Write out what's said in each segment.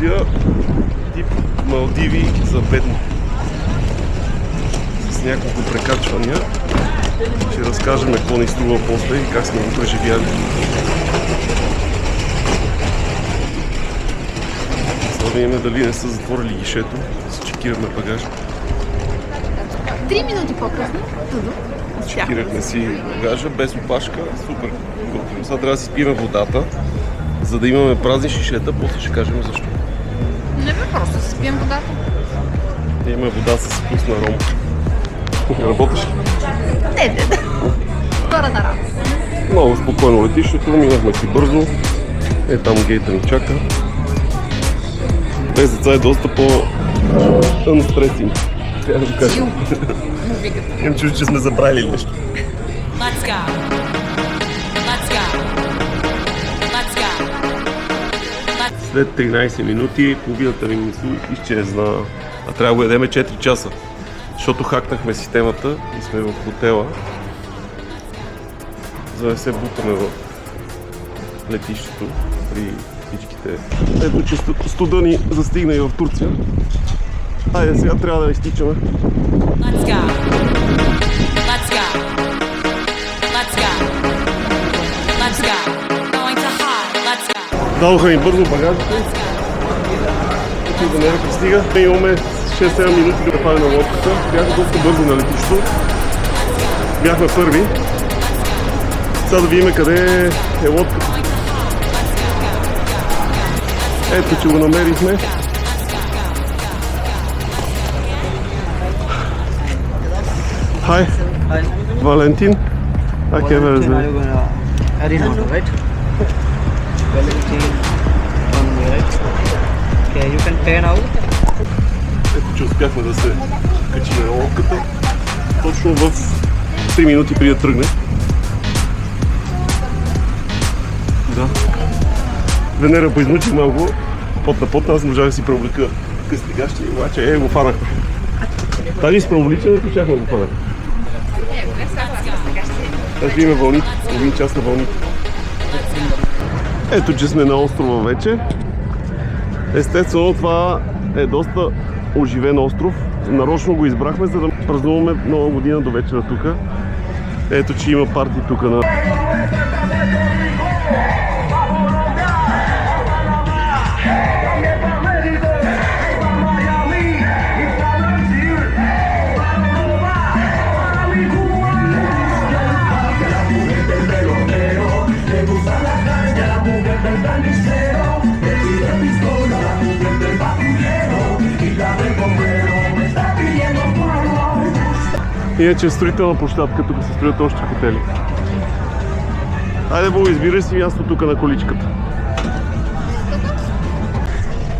екскурзия тип Малдиви за бедни. С няколко прекачвания. Ще разкажем какво ни струва после и как сме го преживяли. За да видим дали не са затворили гишето, да си чекираме багажа. 3 минути по-късно. Чекирахме си багажа без опашка, супер готино. Сега трябва да си пием водата, за да имаме празни шишета, после ще кажем защо. Не бе, просто си спием водата. Имаме вода с вкус на ром. Работиш ли? Не. Втора на работа. Много спокойно летището, минахме си бързо. Там гейта ни чака. Без деца е доста по-unstressing. Трябва да го кажа. Имам чувство, че сме забравили нещо. След 13 минути половината ни мисли изчезна. А трябва да го ядеме 4 часа. Защото хакнахме системата и сме в хотела. За да не се бутаме в летището при всичките. Ето, че студа ни застигна и в Турция. Айде, сега трябва да изтичаме. Дадоха ни бързо багажите. Да не пристига. Имаме 6-7 минути да падем на лодката. Бяха доста бързо на летището. Бяхме първи. Сега да видим къде е лодката. Ето, че го намерихме. Hi. Hi. Valentin. Okay, where is Valentin, are you it? gonna add in order, right? Valentin on me, right? Okay, you can pay now. Ето, че успяхме да се качим на лодката. Точно в 3 минути преди да тръгне. Да. Венера поизмъчи малко. Пот на пот, аз можах да си преоблека късни гащи, обаче го фанахме. Тази с преобличането щяхме да го фанахме. Аз видим вълните, половин час на вълните. Ето, че сме на острова вече. Естествено, това е доста оживен остров. Нарочно го избрахме, за да празнуваме нова година до вечера тук. Ето, че има парти тук на... Иначе е строителна площадка, тук се строят още хотели. Хайде, Бог, избирай си място тук на количката.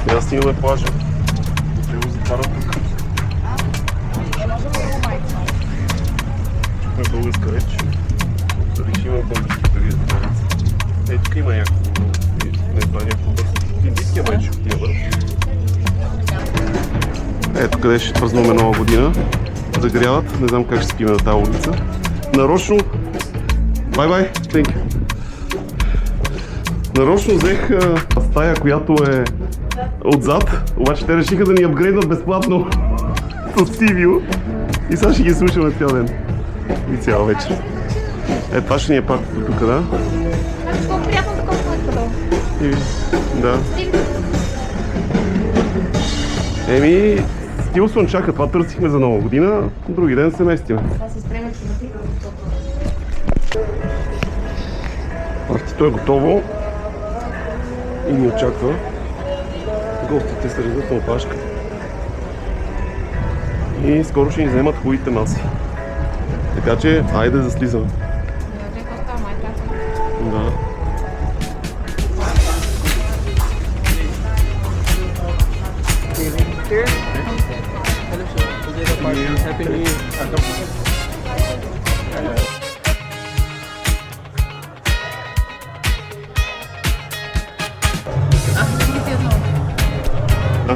Сега снимаме плажа. Ще го затваря тук. Чухме българска реч. Дали ще има български преди да творец. Тук има някакво, не знам, някакво бързо. Индийския май ще отива бързо. Ето къде ще празнуваме нова година. Загряват, не знам как ще скиме на тази улица. Нарочно... Бай-бай! Thank you! Нарочно взех стая, която е отзад, обаче те решиха да ни апгрейднат безплатно с Sea-View и сега ще ги слушаме цял ден и цял вечер. Това ще ни е партито тук, да? Колко приятно такова колко е. Да. Еми, стил слънчака, това търсихме за нова година, други ден се местиме. Партито е готово и ни очаква. Гостите се редат на опашка. И скоро ще ни вземат хубавите маси. Така че, айде да слизаме. Да. Happy New Year.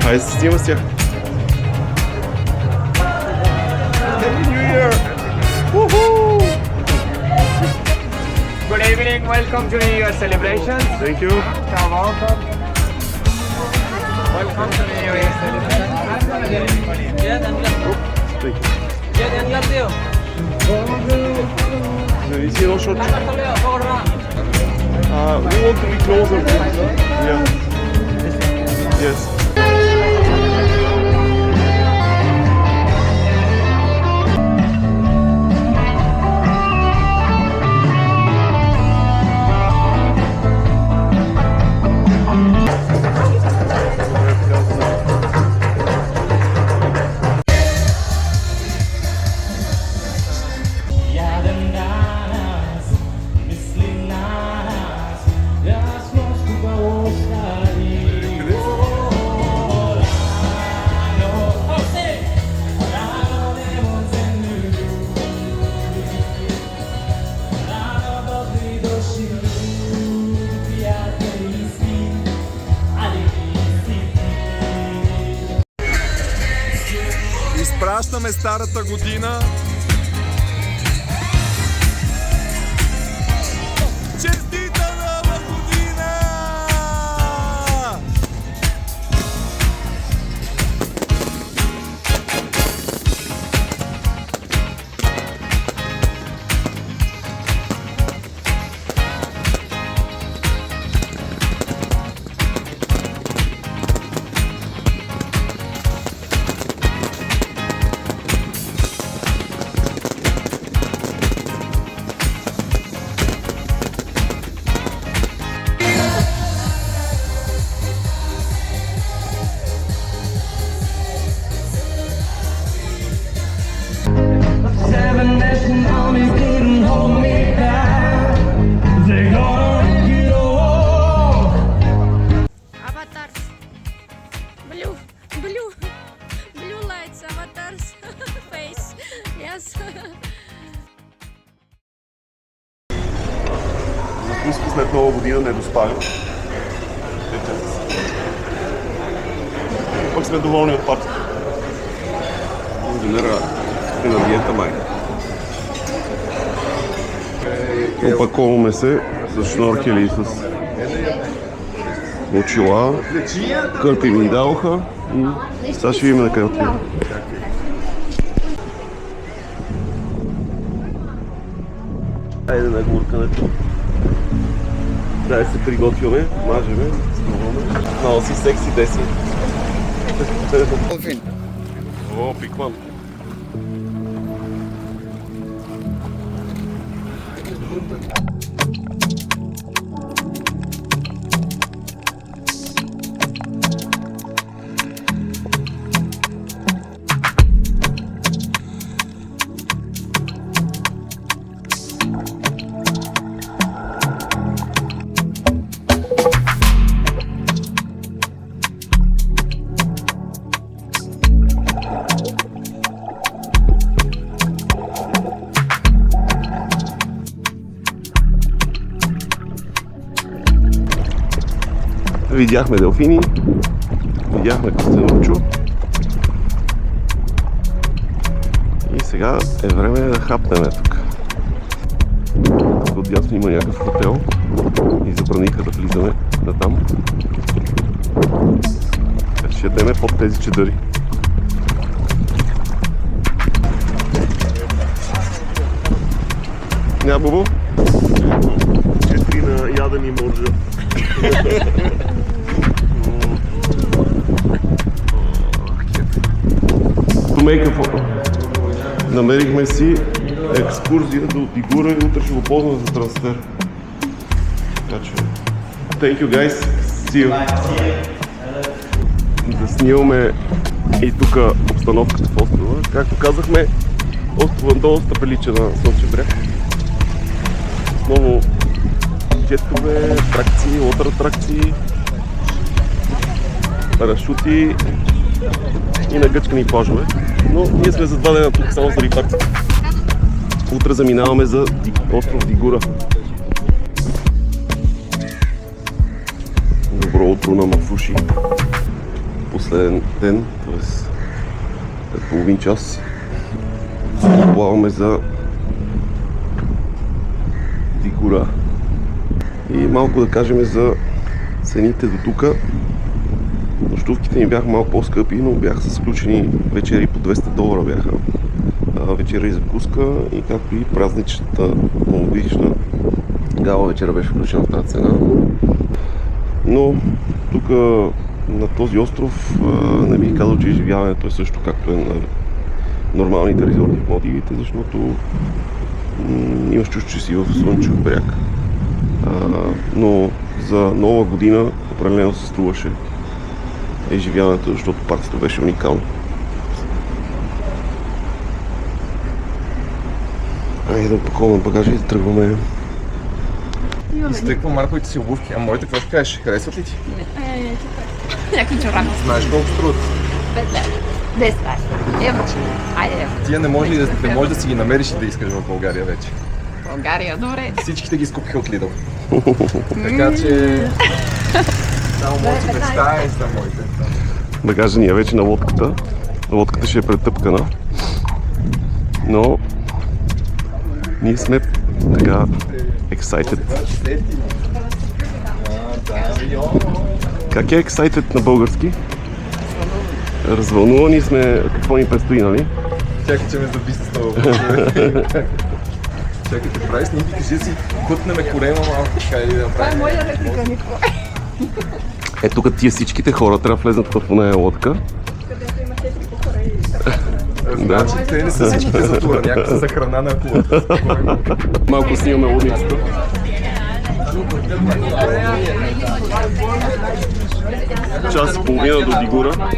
Хайде се снима с тях. Happy New Year! Woohoo! Good evening, welcome to New Year celebrations. Thank you. You're welcome. Is he not short? We want to be closer. Yeah. Yes. Изпращаме старата година. Честита нова година! Avatars. Blue lights, avatars face. Yes. Закуска след нова година не доспали. Пък сме доволни от партията. Инженера е на диета май. Опаковаме се с шноркели и с очила. Кърпи ми дадоха и сега ще видим на къде отиваме. Айде на гуркането. Да се приготвяме, мажеме, струваме. Много си секси деси. О, пикман. Видяхме делфини, видяхме Костенурчо и сега е време да хапнем тук. Отдясно има някакъв хотел и забраниха да влизаме на там. Ще ядеме под тези чадъри. Ня, Бубо? Честри на ядени морджа. Намерихме си екскурзия до Дигура и утре ще го ползваме за трансфер. Така че... Thank you guys. See you. Да снимаме и тук обстановката в острова. Както казахме, острова доста прилича на Слънчев бряг. Отново джетове, атракции, лотър атракции, парашути и нагъчкани плажове. Но ние сме за 2 дена тук само заради партията. Утре заминаваме за остров Дигура. Добро утро на Мафуши. Последен ден, т.е. след половин час плаваме за Дигура. И малко да кажем за цените до тук. Нощувките ни бяха малко по-скъпи, но бяха с включени вечери по $200 бяха. Вечера и закуска и както и празничната новогодишна гала вечера беше включена в тази цена. Но тук на този остров не бих казал, че изживяването е също както е на нормалните резорти в Малдивите, защото имаш чувство, че си в Слънчев бряг. Но за Нова година определено се струваше изживяването, защото партито беше уникално. Айде да опаковаме багажа и да тръгваме. Изтъква марковите си обувки. А моите какво ще кажеш? Харесват ли ти? Някакви чорапи. Знаеш колко струват? 5 лева. 10 евро. Айде евро. Тия не може да си ги намериш и да искаш в България вече. България, добре. Всичките ги скупиха от Lidl. Така че... Само може да представя са моите. Багажа ни е вече на лодката. Лодката ще е претъпкана. Но ние сме така excited. Как е excited на български? Развълнувани сме какво ни предстои, нали? Чакай, че ме заби с това. Чакайте, прави снимки, кажи си, кутнеме корема малко, така и да направим. Това е моя реплика, Нико. Е, тук тия всичките хора трябва да влезнат в оная лодка. Значи, те не са всичките за тура, някакви са за храна на кулата. Малко снимаме лудницата. Час и половина до Дигура.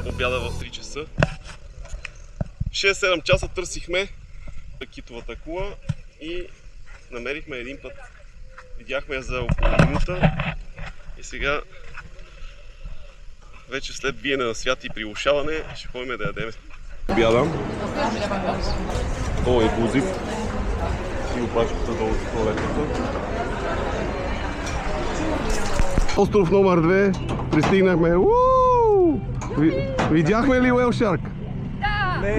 Обяда в 3 часа. 6-7 часа търсихме китовата кула и намерихме един път. Видяхме я за около минута и сега вече след биене на свят и приглушаване ще ходим да ядем. Обяда. О, инклюзив. И опашката долу за туалетната. Остров номер 2. Пристигнахме. Видяхме ли Whale Shark?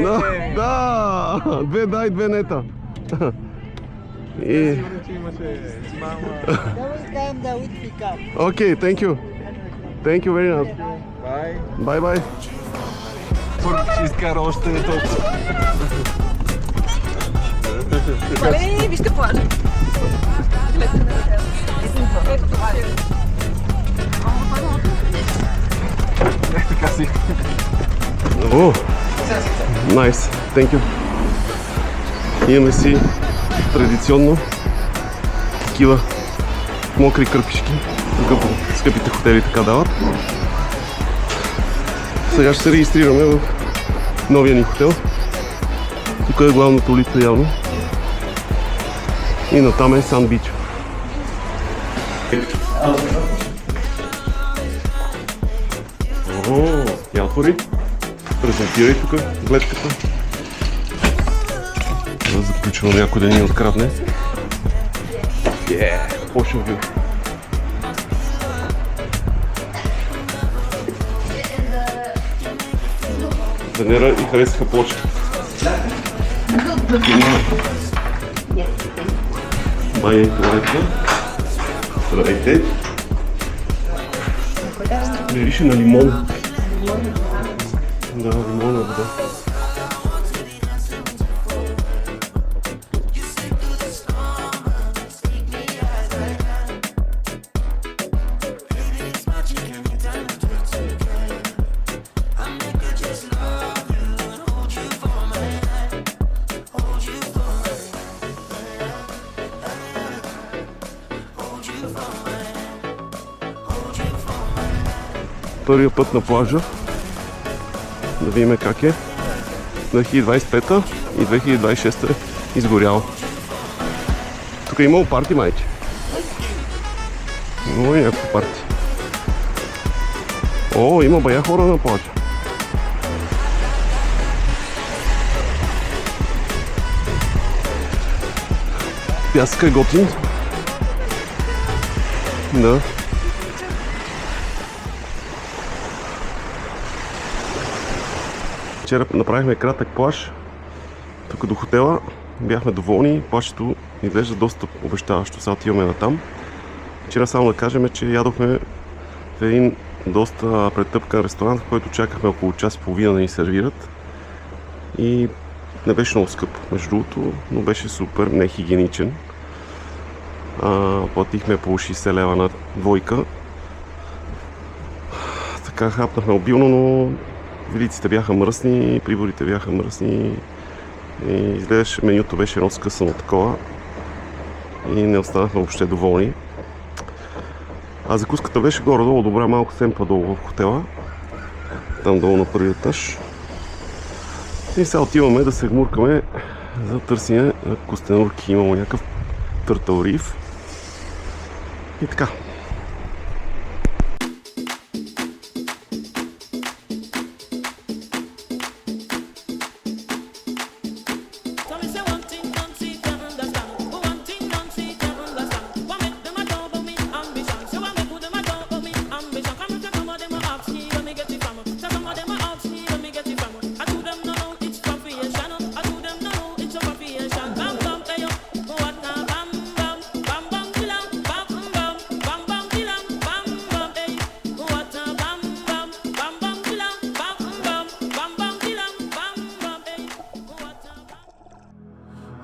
Да! Да! 2 да и 2 нета. Окей, thank you. Thank you very much. Bye bye. Ще изкара още толкова. Мале, вижте плажа. Ето това е. Така си. О! Найс, thank you. Имаме си традиционно такива мокри кърпички. Тук по скъпите хотели така дават. Сега ще се регистрираме в новия ни хотел. Тук е главната улица явно. И натам е Сан Бич. О, я отвори. Презентирай тук гледката. Да заключвам някой да ни открадне. Ocean View. Венера и харесаха плочата. Баня и туалетка. Здравейте. Мирише на лимон. Да, лимонна вода. Hold you Първия път на плажа. Да видим как е. 2025 и 2026 е изгорял. Тук е имало парти, майче. Много е някакво парти. О, има бая хора на плажа. Пясъка е готин. Да. Вчера направихме кратък плаж. Тук до хотела. Бяхме доволни. Плажето изглежда доста обещаващо. Сега отиваме на там. Вчера само да кажем, че ядохме в един доста претъпкан ресторант, в който чакахме около час и половина да ни сервират. И не беше много скъп, между другото, но беше супер нехигиеничен. Платихме по 60 лева на двойка. Така хапнахме обилно, но вилиците бяха мръсни, приборите бяха мръсни. И изглеждаше, менюто беше едно скъсано такова. И не останахме въобще доволни. А закуската беше горе-долу добра, малко семпа долу в хотела. Там долу на първият етаж. И сега отиваме да се гмуркаме за търсене на костенурки. Имало някакъв търтъл риф. И така.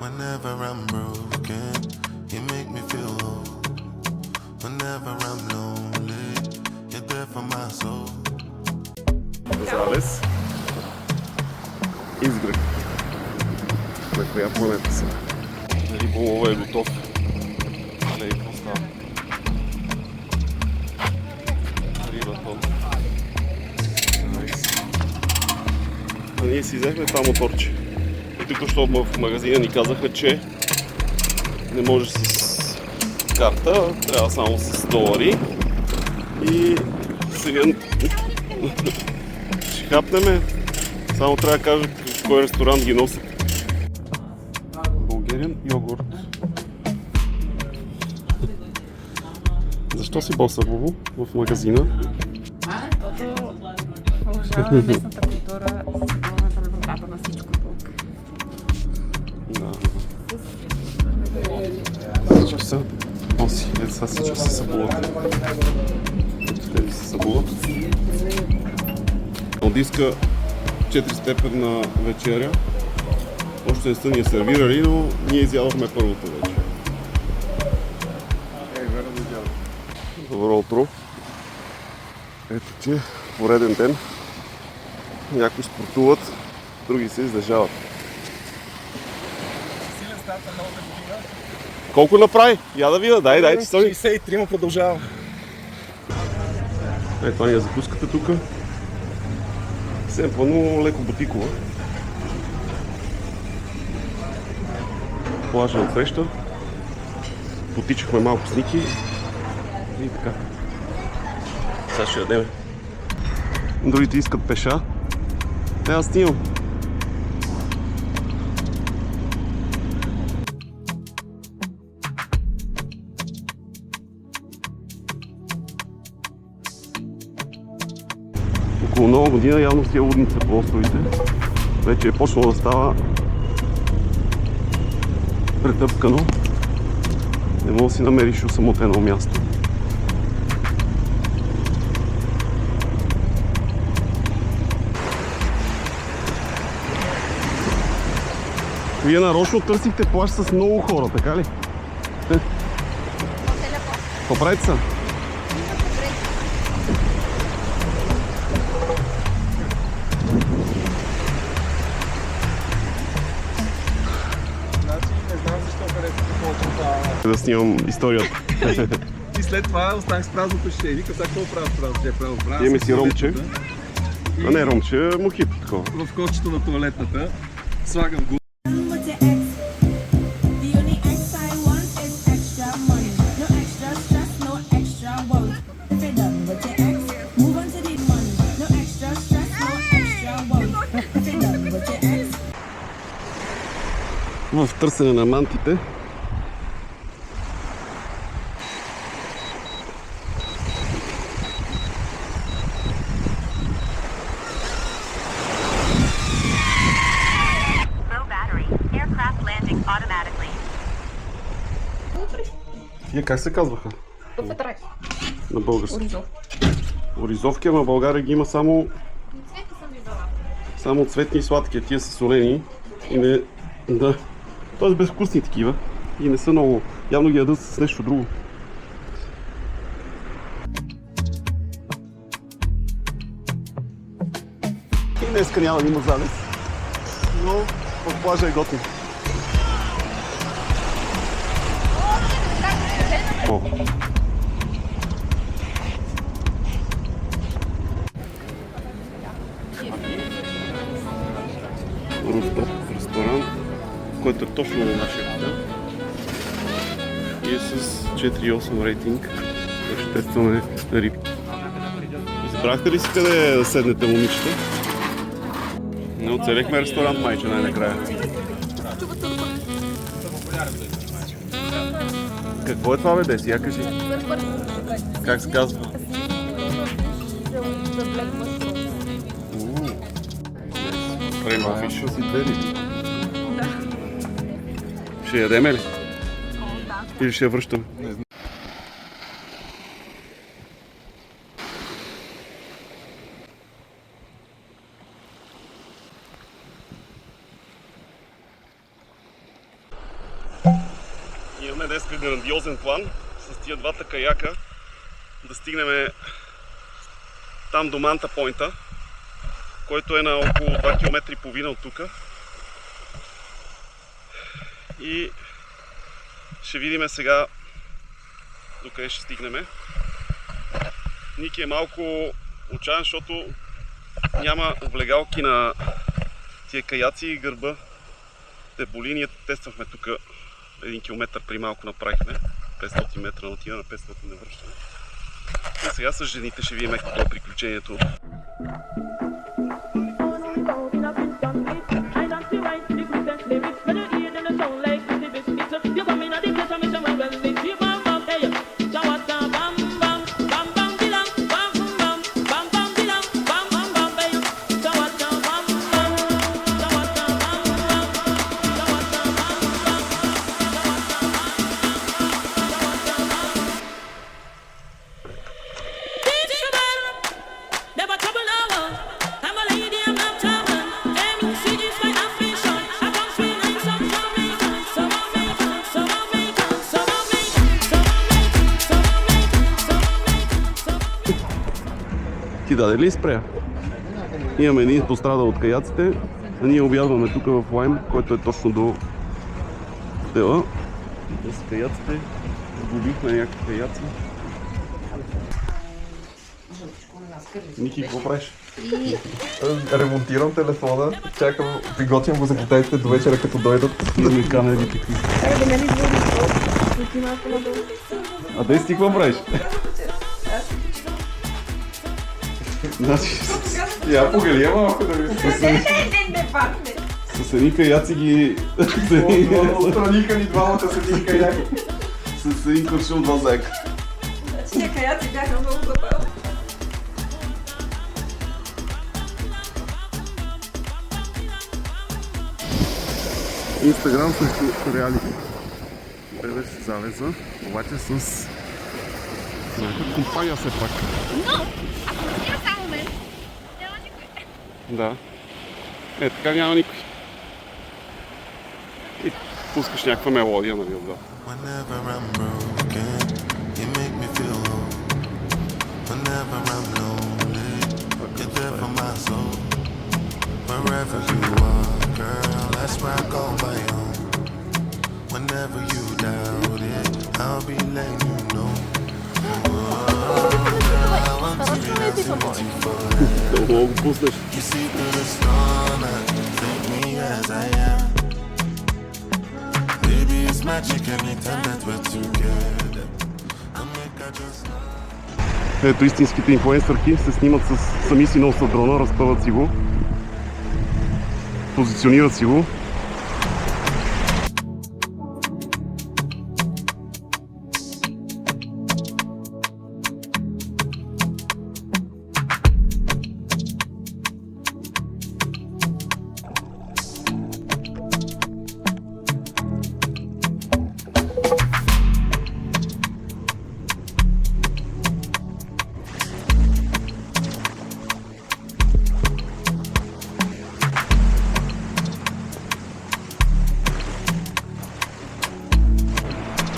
Whenever I'm broken, you make me feel whole. Whenever I'm lonely, you're there for my soul. Залез. Изгрък. На коя планета са? Риболова е готов. Не, какво става? Рибатон. А ние си взехме това моторче. И тук, що в магазина ни казаха, че не може с карта, трябва само с долари. И сега ще хапнеме. Само трябва да кажа кой ресторант ги носи. Българин йогурт. Защо си боса, Бубо, в магазина? Защото уважаваме местната култура с сигурната резултата на всичко тук. Да. Всички са боси. Ето сега всички се събуват. Те се събуват. От диска 4 степенна вечеря. Още не са ни я сервирали, но ние изядохме първото вече. Добро утро. Ето че пореден ден. Някои спортуват, други се издържават. Колко направи? Я да видя, дай, че стои. 63 продължавам. Ето това ни е закуската тук. Семпла, но леко бутикова. Плажа отсреща. Потичахме малко с Ники. И така. Сега ще ядеме. Другите искат пеша. Аз снимам. Около нова година явно в тия лудница по островите вече е почнало да става претъпкано. Не мога да си намериш осамотено място. Вие нарочно търсихте плаж с много хора, така ли? Какво правите са? Значи не знам защо харесвате повече това. Да снимам историята. И след това останах с празното шише. И вика, сега какво правя с празното шише? Правя Имаме с си ромче. туалетната. А не ромче, мохито такова. В кошчето на туалетната слагам го. With your ex. The only ex I want is extra money. No extra stress, no extra worry. If you're done with your ex, move on to the money. No extra stress, no extra worry. If you're done with your ex. В търсене на мантите. Low battery. Aircraft landing automatically. Тия как се казваха? Фетрак. На български. Оризов. Оризовки, ама в България ги има само Цвети съм виждала. само цветни и сладки. Тия са солени и не... Да. Тоест безвкусни такива. И не са много... Явно ги ядат с нещо друго. И днеска няма да има залез. Но в плажа е готин. О. Руфтоп ресторант, който е точно на нашия хотел. И е с 4,8 рейтинг. Ще тестваме рибки. Избрахте ли си къде да седнете, момичета? Не оцелихме ресторант, майче, най-накрая. Какво е това, бе, Деси? Я кажи. Как се казва? Према фиш си две риби. Ще ядеме ли? Или ще я връщаме? Имаме днеска грандиозен план с тия двата каяка да стигнем там до Манта Пойнта, който е на около 2,5 км от тук. И ще видим сега докъде ще стигнем. Ники е малко отчаян, защото няма облегалки на тия каяци и гърба те боли. Ние тествахме тук 1 км при малко направихме. 500 метра на отиване, 500 на връщане. И сега с жените ще видим какво е приключението. Ти даде ли спрея? Имаме един пострадал от каяците, а ние обядваме тук в Лайм, който е точно до хотела. С каяците сгубихме някакви каяци. Ники, какво правиш? Ремонтирам телефона, чакам, приготвям го за китайците до вечера, като дойдат. Да ми камери какви. А те си ти какво правиш? Значи, Я погалия малко да ви с едни каяци ги... Отстраниха ни двамата с един каяк. С един куршум, два заека. Тия каяци бяха много забавни. Инстаграм срещу реалити. Бебеш залеза, обаче с някаква компания все пак. Но, ако стига само мен, няма никой. Да. Е, така няма никой. И пускаш някаква мелодия, нали, отдолу. Whenever I'm broken, you make me feel whole. Whenever I'm lonely, you're there for my soul. Wherever you are, girl, that's where I call my own. Whenever you doubt it, I'll be letting you know. Да мога го пуснеш. You see through the storm and take me as I am. Baby, it's magic anytime that we're together. I make I just Ето истинските инфлуенсърки се снимат сами си носят дрона, разпъват си го, позиционират си го.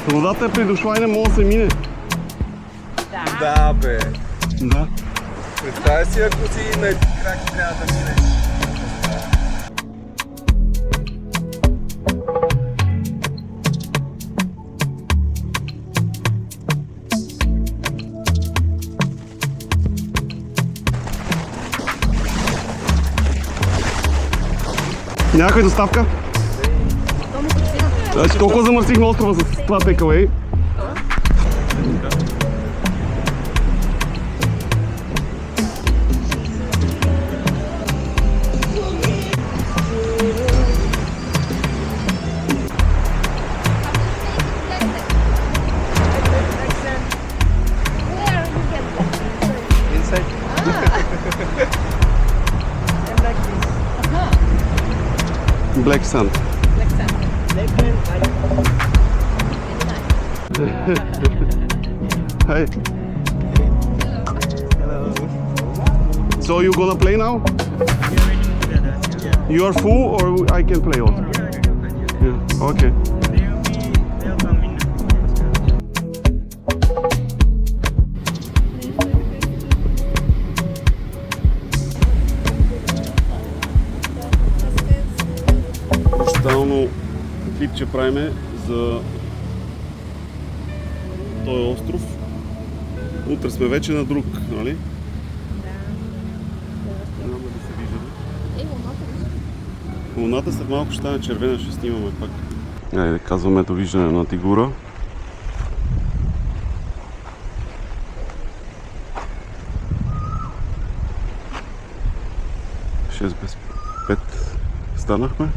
Водата е придошла и не мога да се мине. Да, бе. Да. Представя си, ако си на крак и трябва да минеш. Някаква доставка? Значи толкова замърсихме острова с това takeaway. Inside. Black sand. Hey. So you gonna play now? You are full or I can play also? Yeah. Okay. Прощално клипче правиме за този остров. Утре сме вече на друг, нали? Да. Няма да се вижда. Луната след малко ще стане червена, ще снимаме пак. Айде, казваме довиждане на Тигура. Без 5 станахме.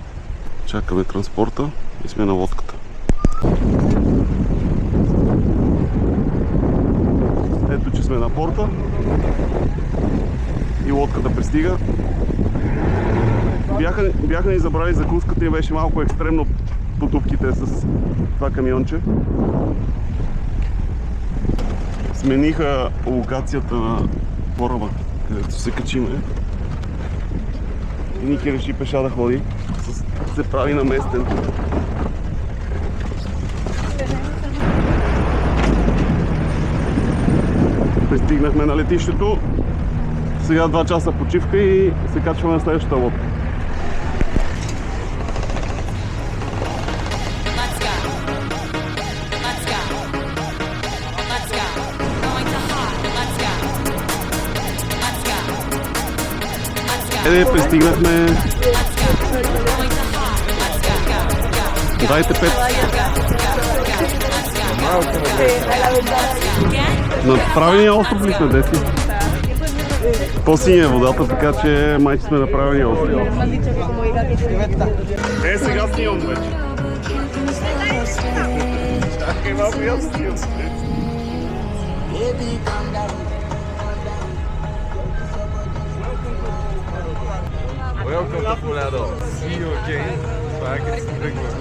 Чакаме транспорта и сме на лодката. Ето, че сме на порта и лодката пристига. Бяха ни забрали закуската и беше малко екстремно потупките с това камионче. Смениха локацията на кораба, където се качиме. И Ники реши пеша да ходи. Се прави на местен. Пристигнахме на летището. Сега 2 часа почивка и се качваме на следващата лодка. Пристигнахме. Дайте 5. На правилния остров ли сме, дети? По-синя е водата, така че майче сме на правилния остров. Сега снимам вече. Чакай малко и аз снимам. Welcome to Fulado. See you again. Back at Springwood.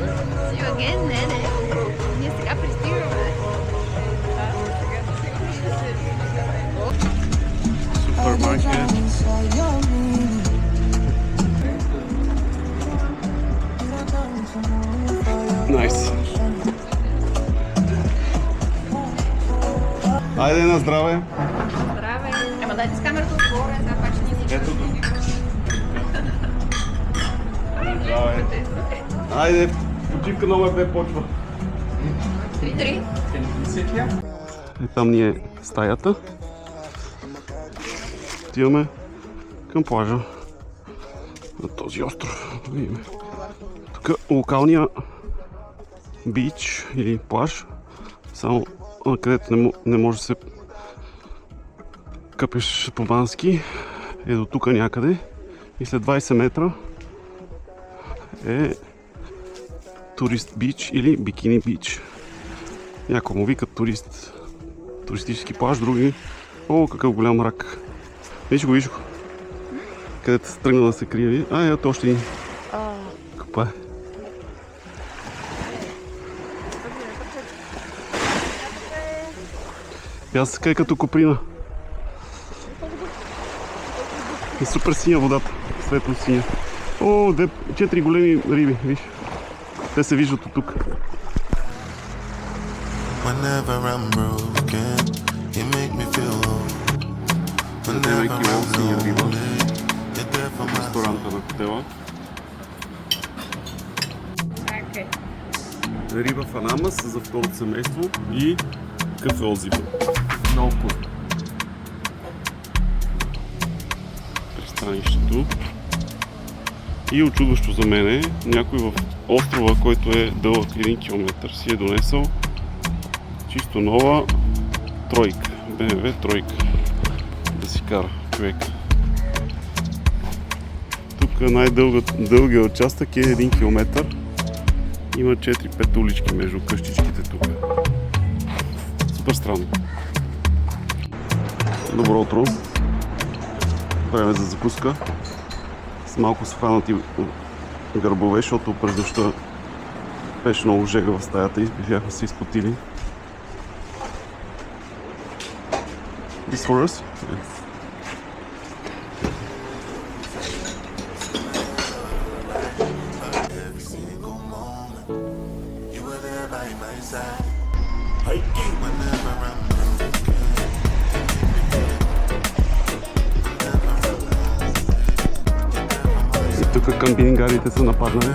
See you again, Nene. Ние сега пристигаме. Супермаркет. Найс. Айде на здраве. Здраве. Ема дайте с камерата отгоре, сега пак ще ни Ето тук. Здраве. Айде, почивка номер 2 почва. 3-3. Там ни е стаята. отиваме към плажа на този остров. Видим. Тук локалния бич или плаж, само където не може да се къпеш по бански, е до тук някъде и след 20 метра е турист бич или бикини бич. Някои му викат туристически плаж, други... О, какъв голям рак! Виж го. Където се тръгна да се крие. Ето още един. Каква е? Пясъка е като коприна. И супер синя водата. Светло синя. О, 4 големи риби, виж. Те се виждат от тук. Whenever I'm broken, you make me feel whole. Whenever I'm lonely, you're there for my ресторанта на хотела. Чакай. Риба в анамас за второто семейство и кафе от зиба. Много вкусно. Пристанището. И очудващо за мен е, някой в острова, който е дълъг 1 км, си е донесъл чисто нова тройка, BMW тройка, да си кара човек. Тук най-дългият участък е 1 км. Има 4-5 улички между къщичките тук. Супер странно. Добро утро. Време за закуска. С малко схванати гърбове, защото през нощта беше много жега в стаята и бяхме се изпотили. This for us? Yes. every single moment. You were there by my side. Hiking whenever I'm broken. И тук кампингарите са нападнали.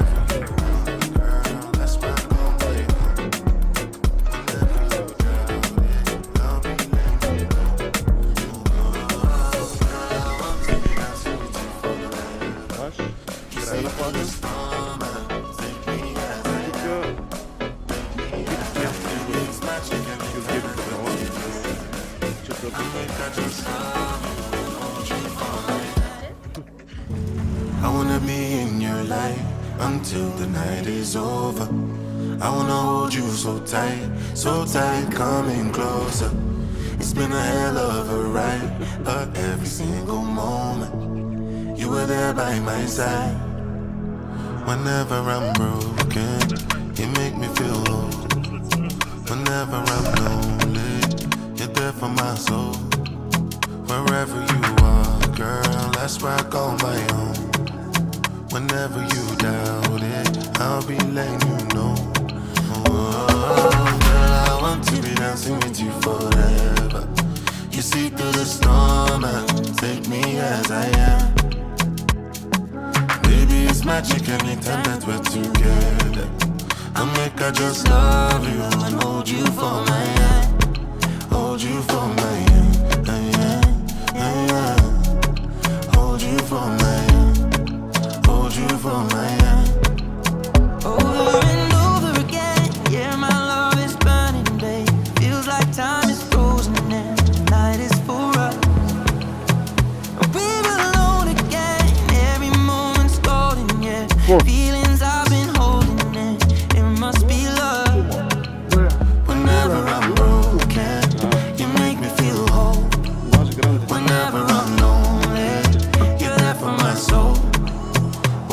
I wanna be in your light until the night is over. I wanna hold you so tight, coming closer. It's been a hell of a ride, but every single moment you were there by my side. Whenever I'm broken, you make me feel whole. Whenever I'm lonely, you're there for my soul. Wherever you are, girl, that's where I call my own. Whenever you doubt it, I'll be letting you know. Oh, girl, I want to be dancing with you forever. You see through the storm and take me as I am. Baby, it's magic anytime that we're together. I'll make I just love you and hold you for my hand. Hold you for my hand. Hold you for my hand. Hold you for my hand. Over and over again, yeah, my love is burning, babe. Feels like time is frozen and night is for us. We're alone again, every moment's golden, yeah. Feelings I've been holding in, it must be love. Whenever I'm broken, you make me feel whole. Whenever I'm lonely, you're there for my soul.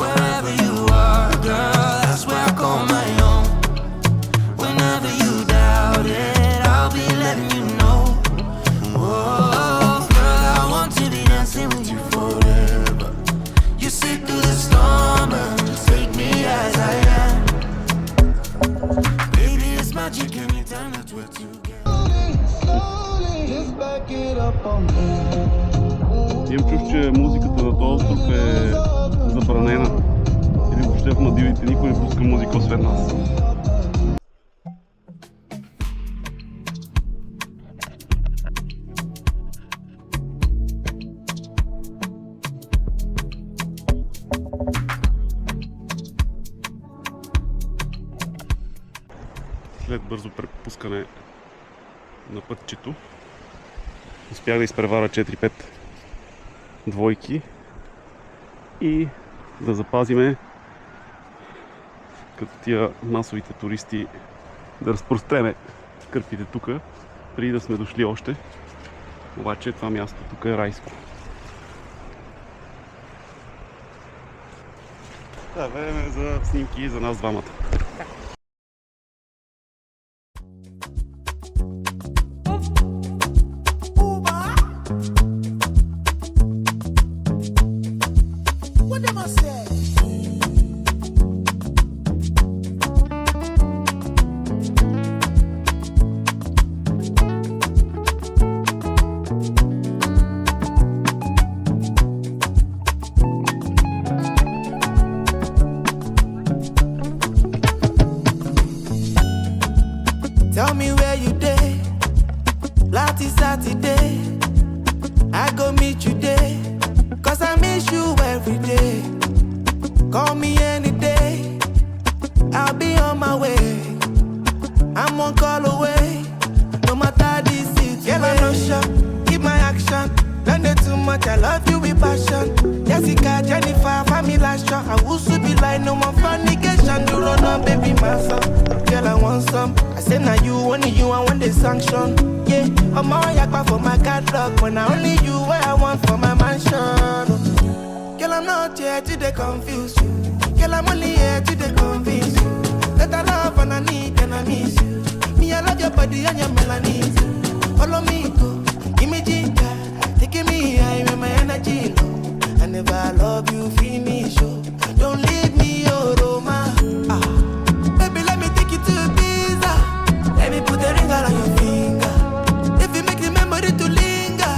Wherever you are, girl, that's where I call my own. Whenever you doubt it, I'll be letting you know. Oh, girl, I want to be dancing with you forever. You see through the storm and take me as I am. Baby, it's magic anytime that we're together. Имам чуш, че музиката на този остров е забранена. Или въобще в Мадивите никой не пуска музика освен нас. След бързо препускане на пътчето успях да изпреваря 4-5 двойки и да запазиме като тия масовите туристи да разпростреме кърпите тук, преди да сме дошли още. Обаче това място тук е райско. Да, време за снимки за нас двамата. Tell me where you day, Lati Saturday. I go meet you there, cause I miss you every day. Call me any day, I'll be on my way. I'm one call away, no matter the city. Girl, I'm not sure, keep my action. Don't do too much, I love you with passion. Jessica, Jennifer, family last shot. I will soon be like no more fornication. You run on, baby, my son. Girl, I want some. I say now you, only you, I want the sanction. Yeah, I'm all yakpa for my catalog, but now only you what I want for my mansion. Girl, I'm not here to they confuse you. Girl, I'm only here to they convince you that I love and I need and I miss you. Me, I love your body and your melanin. Follow me, go, give me ginger, taking me high when my energy low. I never love you, finish, oh. Don't leave me, oh, Roma. Baby, let me take you to Ibiza. Let me put a ring around your finger. If you make the memory to linger,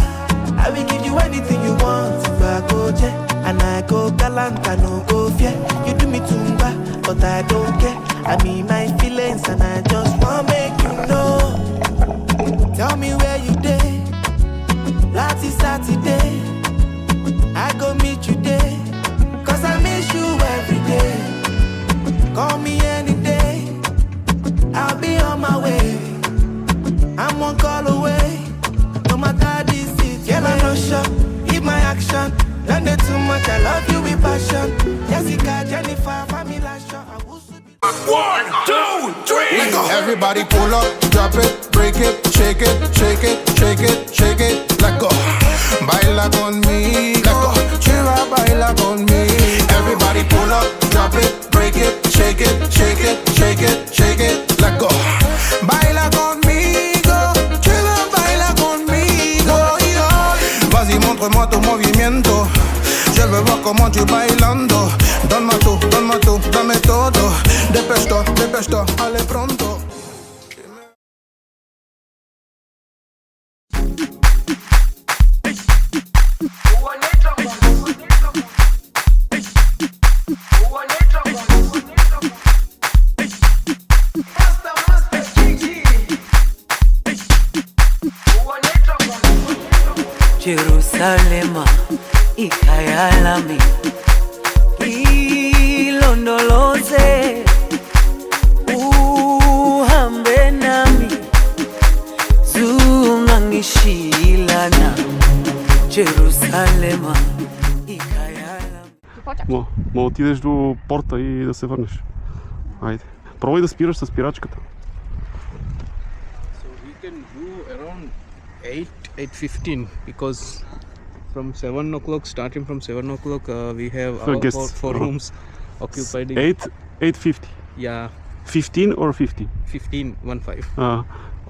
I will give you anything you want. If I go jet and I go galant, I no go fear. You do me tumba, but I don't care. I mean my feelings and I just want make you know. Tell me where you day, Lati Saturday. I go meet you there, cause I miss you every day. Call me any day, I'll be on my way. I'm one call away, no matter the city. Girl, I'm not sure, keep my action. Don't do too much, I love you with passion. Jessica, Jennifer, family last shot. I will soon be 1, 2, 3. Let go. Everybody pull up, drop it, break it, shake it, shake it, shake it, shake it. Let go. Baila conmigo, chiva, baila conmigo. Everybody pull up, drop it, break it, shake it, shake it, shake it, shake it. Let go. Baila conmigo, chiva, baila conmigo. Vas-y, montre-moi ton movimiento. Je veux voir comment tu bailando. Donne-moi tout, dame todo. Dépêche-toi, allez pronto. Jerusalema ikayalami ilondoloze uhambe nami zungangishilana Jerusalema ikayalami. Ма отидеш до порта и да се върнеш. Айде. Пробвай да спираш с спирачката. So we can do around 8:15 because from 7 o'clock, starting from 7 o'clock, we have For our guests. four rooms occupied. 8:50. Yeah, 15 or 50? 15.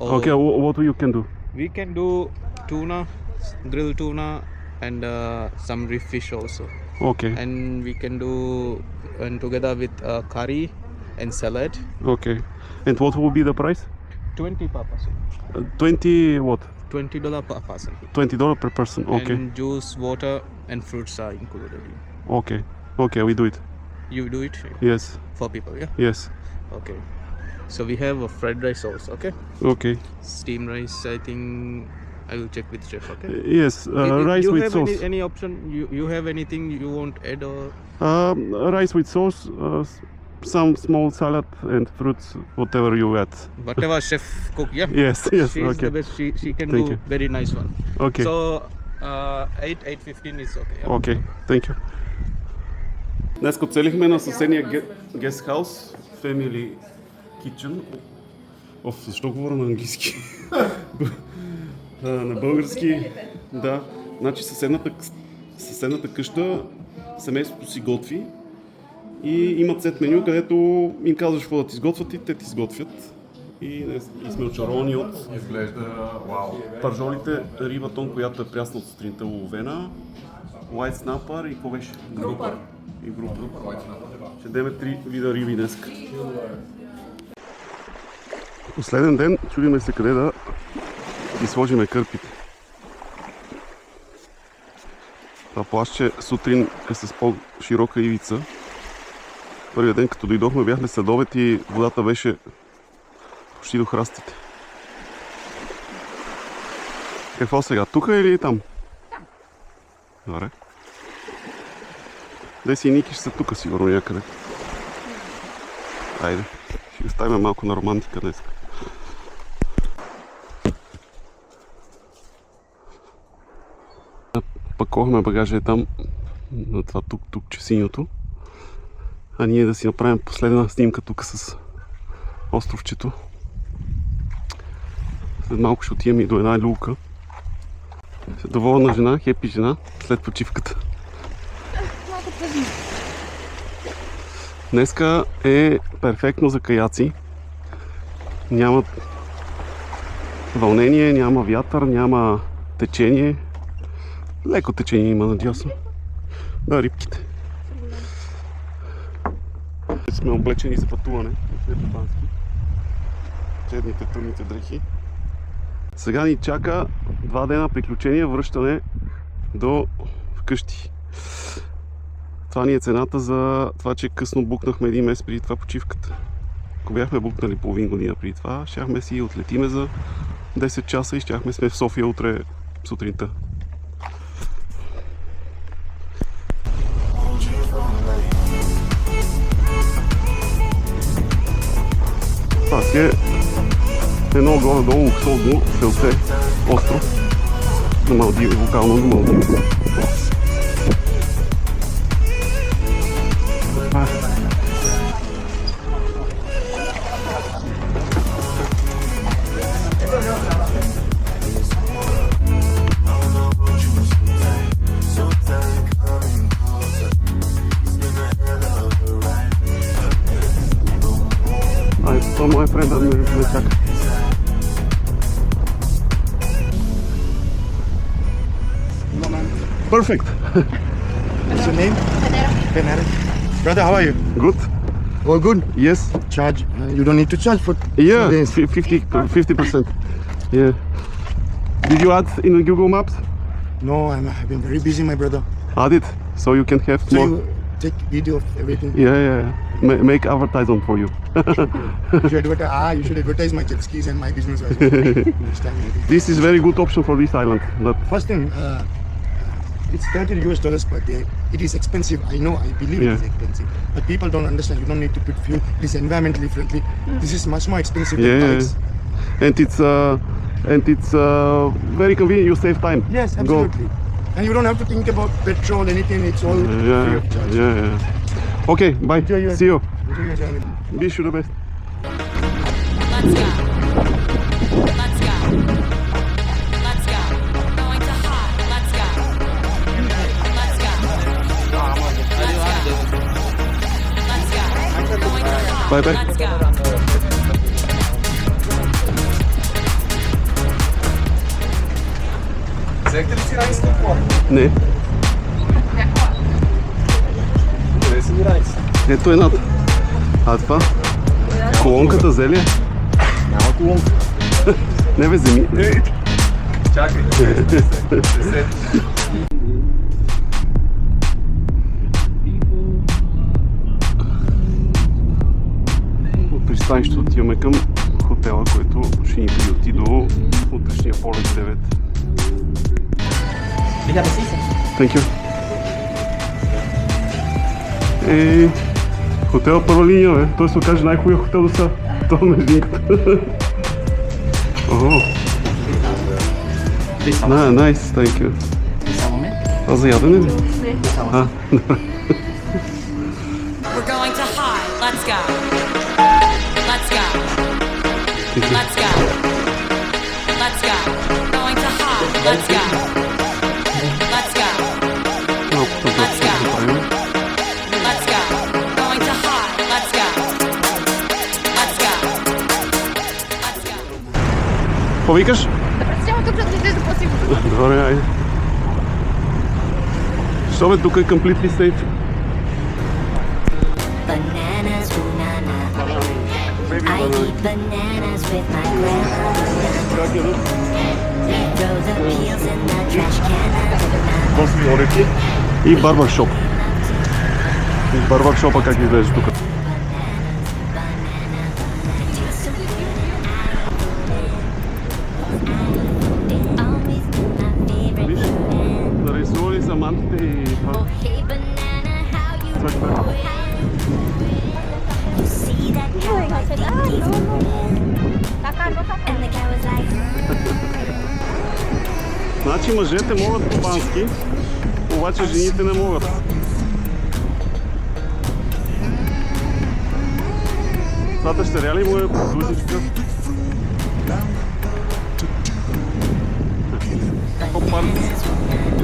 Okay, what you can do? We can do tuna, grilled tuna, and some reef fish also. Okay, And we can do and together with curry and salad. okay. And what will be the price? 20 per person. 20 what? $20 per person. $20 per person. Okay, And juice, water, and fruits are included. okay, okay. We do it. You do it Yes, 4 people, yeah? yes. Okay. So we have a fried rice also, okay? Okay. Steam rice, I think I will check with chef, okay? Yes, rice you with have sauce. any option? You have anything you want add or? Rice with sauce, some small salad and fruits, whatever you add. Whatever chef cook, yeah. Yes, yes, She's okay. the best. She can Thank do you. very nice one. Okay. So 8:15 is okay. Yeah? Окей, thank you. Днес оцелихме на съседния гестхаус, Family Kitchen. Защо говоря на английски? На български. Да, значи съседната къща, семейството си готви и имат сет меню, където им казваш какво да ти изготвят и те ти изготвят. И сме очаровани от Изглежда вау. пържолите, рибатон, която е прясна от сутринта уловена, white snapper и какво беше? Група. И група. Ще дадем 3 вида риби днес. Последен ден, чудиме се къде да ги сложиме кърпите. Това плащче сутрин е с по-широка ивица. Първият ден, като дойдохме, бяхме след обед и водата беше почти до храстите. Какво сега? Тука или там? Там. Добре. Дай си Ники, ще са тука сигурно някъде. Айде, ще оставим малко на романтика днес. Паковахме багажа е там, на това тук-че синьото. А ние да си направим последна снимка тук с островчето. След малко ще отидем и до една люлка. Доволна жена, хепи жена, след почивката. Малко тъжно. Днеска е перфектно за каяци. Няма вълнение, няма вятър, няма течение. Леко течение има надясно. Да, рибките. Сме облечени за пътуване. Черните тъмните дрехи. Сега ни чака 2 дена приключения, връщане до вкъщи. Това ни е цената за това, че късно букнахме 1 месец преди това почивката. Ако бяхме букнали половин година преди това, щяхме си отлетиме за 10 часа и щяхме сме в София утре сутринта. Това си е едно горе-долу луксозно селце, остров на Малдиви, вокално на Малдиви. Това моя френд да ме чака. Perfect. What's your name? Fenera. Brother, how are you? Good. All good? Yes. Charge? You don't need to charge for Yeah, days. 50%. Yeah. Did you add in Google Maps? No, I've been very busy, my brother. Add it, so you can have So more. you take video of everything. Yeah. Make advertisement for you. You should advertise my jet skis and my business as well. Understand? This is very good option for this island. But First thing, it's $30 per day. It is expensive. I know. I believe it is expensive. But people don't understand. You don't need to put fuel. It is environmentally friendly. This is much more expensive than bikes. and it's very convenient. You save time. Yes, absolutely. And you don't have to think about petrol, anything. It's all free of charge. Yeah. Okay, bye. See you. Enjoy your journey. Wish you the best. Let's go. Let's go. Let's go. Going to hot. Let's go. Let's go. Let's go. Going to hot. Bye bye. Let's go. Взехте ли си райс на план? Не. Къде са ми райс? Ето едната. А това? Колонката зеле? Няма колонка. Не бе, вземи. Чакай. От пристанището отиваме към хотела, който ще ни приюти до утрешния полет 9. Thank you. Хотел първа линия, бе. Той се окаже най-хубавия хотел до сега. Това междинката. Ого. Nice, thank you. Това за ядене ли? А, добре. We're going to high. Let's go. Let's go. Let's go. Let's go. Going to high. Let's go. Let's go. Let's go. Let's go. Going to high. Let's go. Let's go. Let's go. Какво викаш? Да пресявам тук, за да излезе по-сигурно. Добре, айде. Що бе, тук е completely safe. Bananas, ooh, nana. I eat bananas with my grandma. We throw the peels in the trash can. После орехи и барбаршоп. Барбаршопа как изглежда тук? Виж, нарисували са мантите и това. Значи мъжете могат кубански, обаче жените не могат. Това дъщеря ли му е подслужничка? Опа,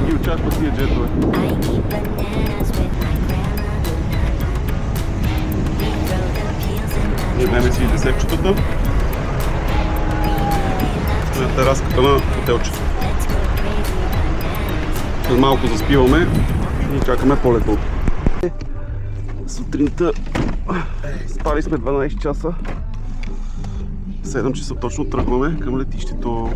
и участва тия джетове. Идеме си десетчетата на тераската на хотелчето. След малко заспиваме и чакаме полето. Сутринта спали сме 12 часа. 7 часа точно тръгваме към летището.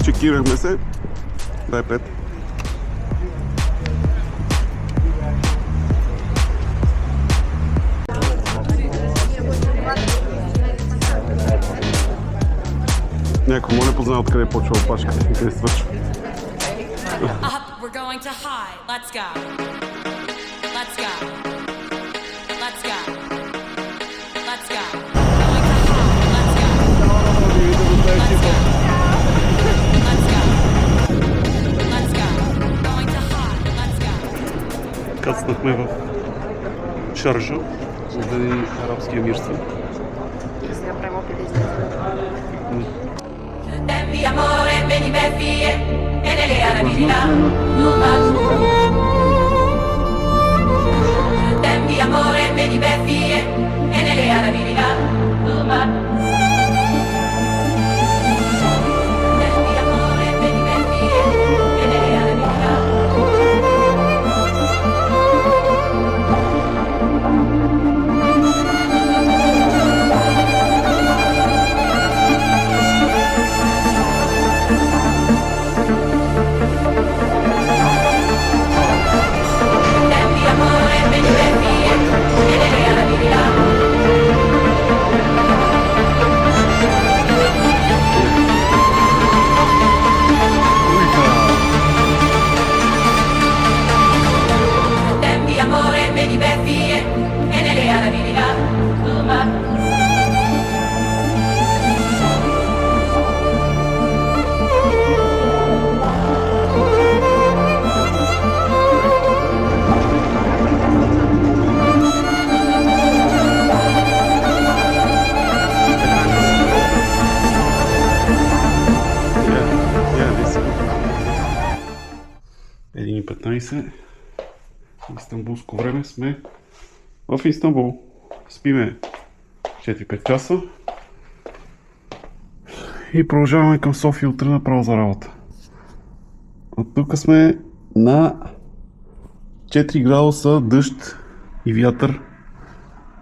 Чекирахме се. Дай 5. Някой му не познава откъде почва опашката и къде свършва. Up. We're going to high. Let's go. Let's go. Let's go. Let's go. Going to high. Let's go. Let's go. Let's go. Let's go. Going to high. Let's go. Кацнахме в Шаржа, за да ни арабски емирства. Сега правим опит да излезе. Mi amore, veni per vie, e nelle arabilità, mi amore, veni per vie, e nelle arabilità, mi amore, veni per vie, e nelle arabilità. Истанбулско време сме в Истанбул. Спиме 4-5 часа и продължаваме към София утре направо за работа. От тук сме на 4 градуса, дъжд и вятър.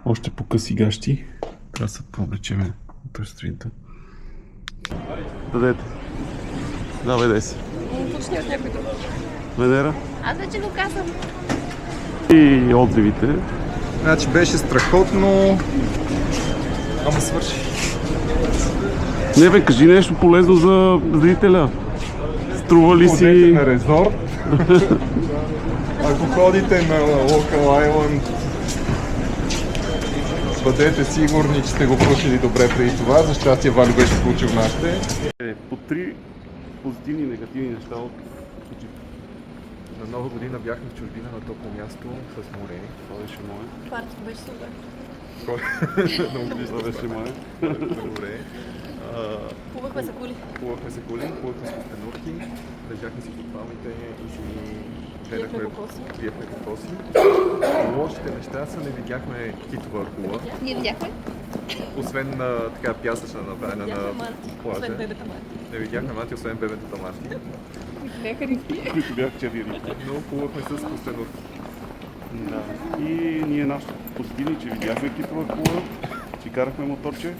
Още по къси гащи. Трябва да се повлечеме утре сутринта. Дадете. Давай, дай се. Венера? Аз вече го казвам. И отзивите. Значи беше страхотно, ама свърши. Не бе, кажи нещо полезно за зрителя. Струва ли Ходете си... на резорт. Ако ходите на Local Island, бъдете сигурни, че сте го проучили добре преди това. За щастие Валю беше получил нашите. По 3 позитивни и негативни неща от случаите. На Нова година бяхме в чужбина на топло място с море. Това беше мое. Партито беше супер. Това беше мое. Добре. Плувахме се кули. Плувахме се кули, плувахме се стенурки, лежахме си под палмите и си Пиехме кокоси. Пиехме кокоси. Лошите неща са не видяхме китова акула. Ние видяхме. Освен така пясъчна направена на плажа. Освен бебета Марти. Не видяхме манти, освен бебетата Марти. Бяха риби. Които бяха червили. Но плувахме с костенурки. Да. И ние нашите позитивни, че видяхме китова кула, че карахме моторче.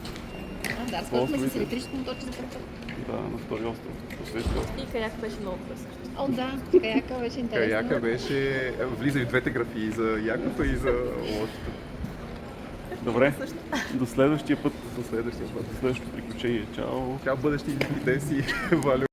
Да, разходихме с електрично моторче за първ път. Да, на втори остров. Последствие. И каяк беше много красив. О, да, каяка беше интересно. Каяка беше... Влиза и в двете графии, за якото и за лошото. Добре, до следващия път. До следващия път. До следващото приключение. Чао. Чао, бъдещи дете си, Валю.